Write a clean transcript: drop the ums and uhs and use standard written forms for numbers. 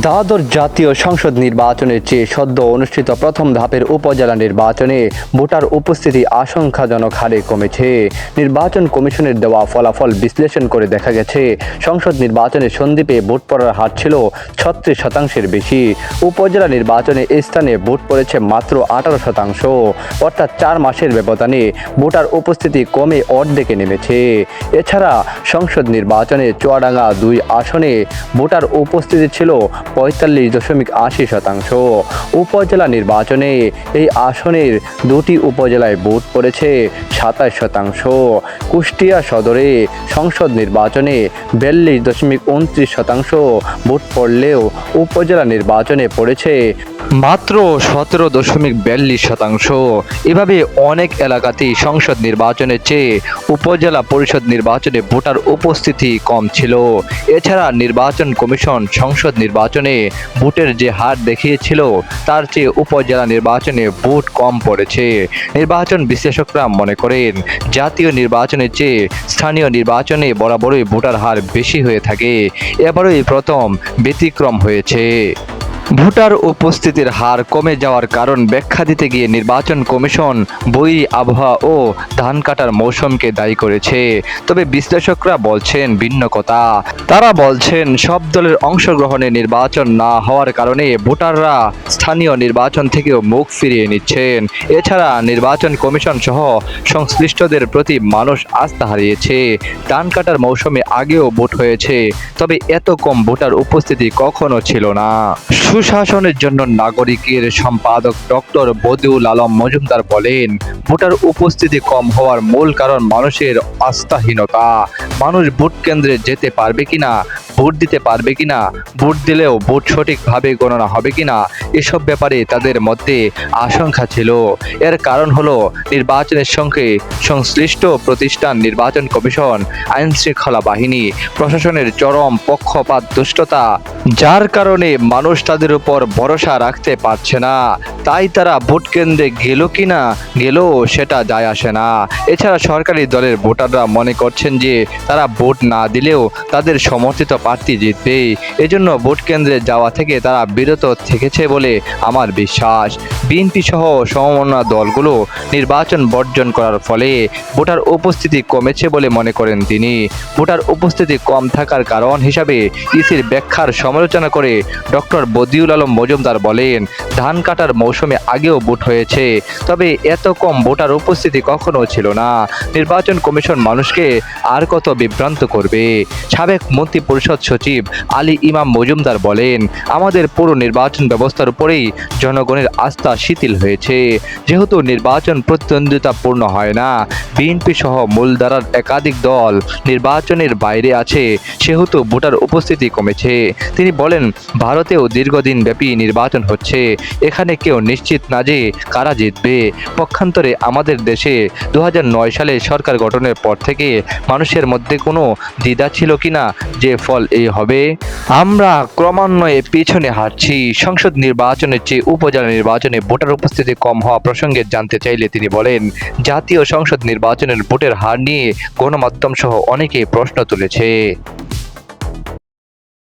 দ্বাদশ জাতীয় সংসদ নির্বাচনের চেয়ে সদ্য অনুষ্ঠিত প্রথম ধাপের উপজেলা নির্বাচনে ভোটার উপস্থিতি আশঙ্কাজনক হারে কমেছে। নির্বাচন কমিশনের দেওয়া ফলাফল বিশ্লেষণ করে দেখা গেছে, সংসদ নির্বাচনে সন্দ্বীপে ভোট পড়ার হার ছিল 36% বেশি। উপজেলা নির্বাচনে এই স্থানে ভোট পড়েছে মাত্র 18%, অর্থাৎ 4 মাসের ব্যবধানে ভোটার উপস্থিতি কমে অর্ধেকে নেমেছে। এছাড়া সংসদ নির্বাচনে চুয়াডাঙ্গা 2 আসনে ভোটার উপস্থিতি ছিল 45.80%। উপজেলা নির্বাচনে এই আসনের 2টি উপজেলায় ভোট পড়েছে 27%। কুষ্টিয়া সদরে সংসদ নির্বাচনে 42.29% ভোট পড়লেও উপজেলা নির্বাচনে পড়েছে মাত্র 17.42%। এভাবে অনেক এলাকাতেই সংসদ নির্বাচনের চেয়ে উপজেলা পরিষদ নির্বাচনে ভোটার উপস্থিতি কম ছিল। এছাড়া নির্বাচন কমিশন সংসদ নির্বাচনে ভোটের যে হার দেখিয়েছিল তার চেয়ে উপজেলা নির্বাচনে ভোট কম পড়েছে। নির্বাচন বিশ্লেষকরা মনে করেন, জাতীয় নির্বাচনের চেয়ে স্থানীয় নির্বাচনে বরাবরই ভোটার হার বেশি হয়ে থাকে, এবারই প্রথম ব্যতিক্রম হয়েছে। ভোটার উপস্থিতির হার কমে যাওয়ার কারণ ব্যাখ্যা দিতে গিয়ে নির্বাচন কমিশন বৈরী আবহাওয়া ও ধান কাটার মৌসুমকে দায়ী করেছে। তবে বিশ্লেষকরা বলছেন ভিন্ন কথা। তারা বলছেন, সব দলের অংশগ্রহণে নির্বাচন না হওয়ার কারণে ভোটাররা স্থানীয় নির্বাচন থেকেও মুখ ফিরিয়ে নিচ্ছেন। এছাড়া নির্বাচন কমিশন সহ সংশ্লিষ্টদের প্রতি মানুষ আস্থা হারিয়েছে। ধান কাটার মৌসুমে আগেও ভোট হয়েছে, তবে এত কম ভোটার উপস্থিতি কখনো ছিল না। সুশাসনের জন্য নাগরিকের সম্পাদক ডক্টর বদিউল আলম মজুমদার বলেন, ভোটার উপস্থিতি কম হওয়ার মূল কারণ মানুষের আস্থাহীনতা। মানুষ ভোট কেন্দ্রে যেতে পারবে কিনা, ভোট দিতে পারবে কিনা, ভোট দিলেও ভোট সঠিকভাবে গণনা হবে কিনা, এসব ব্যাপারে তাদের মধ্যে আশঙ্কা ছিল। এর কারণ হলো নির্বাচনের সঙ্গে সংশ্লিষ্ট প্রতিষ্ঠান, নির্বাচন কমিশন, আইন শৃঙ্খলা বাহিনী, প্রশাসনের চরম পক্ষপাত দুষ্টতা, যার কারণে মানুষ তাদের উপর ভরসা রাখতে পারছে না। তাই তারা ভোট কেন্দ্রে গেলেও সেটা যায় আসে না। এছাড়া সরকারি দলের ভোটাররা মনে করছেন যে তারা ভোট না দিলেও তাদের সমর্থিত প্রার্থী জিতবে, এজন্য ভোট কেন্দ্রে যাওয়া থেকে তারা বিরত থেকেছে বলে আমার বিশ্বাস। বিএনপি সহ সমমনা দলগুলো নির্বাচন বর্জন করার ফলে ভোটার উপস্থিতি কমেছে বলে মনে করেন তিনি। ভোটার উপস্থিতি কম থাকার কারণ হিসাবে ইসির ব্যাখ্যার সমালোচনা করে ডক্টর বদিউল আলম মজুমদার বলেন, ধান কাটার মৌসুমে আগেও ভোট হয়েছে, তবে এত কম ভোটার উপস্থিতি কখনো ছিল না। নির্বাচন কমিশন মানুষকে আর কত বিভ্রান্ত করবে। সাবেক মন্ত্রী পরিষদ সচিব আলী ইমাম মজুমদার বলেন, আমাদের পুরো নির্বাচন ব্যবস্থার উপরেই জনগণের আস্থা শিথিল হয়েছে। যেহেতু নির্বাচন প্রতিদ্বন্দ্বিতাপূর্ণ হয় না, বিএনপি সহ মূলধারার একাধিক দল নির্বাচনের বাইরে আছে, সেহেতু ভোটার উপস্থিতি কমেছে। তিনি বলেন, ভারতেও দীর্ঘদিন ব্যাপী নির্বাচন হচ্ছে, এখানে কেউ নিশ্চিত না যে কারা জিতবে। পক্ষান্তরে আমাদের দেশে 2009 সালে সরকার গঠনের পর থেকে মানুষের মধ্যে কোনো দ্বিধা ছিল কিনা যে ফল এই হবে। আমরা ক্রমান্বয়ে পিছনে হাঁটছি। সংসদ নির্বাচনের চেয়ে উপজেলা নির্বাচনে ভোটার উপস্থিতি কম হওয়া প্রসঙ্গে জানতে চাইলে তিনি বলেন, জাতীয় সংসদ নির্বাচনের ভোটের হার নিয়ে গণমাধ্যম সহ অনেকে প্রশ্ন তুলেছে।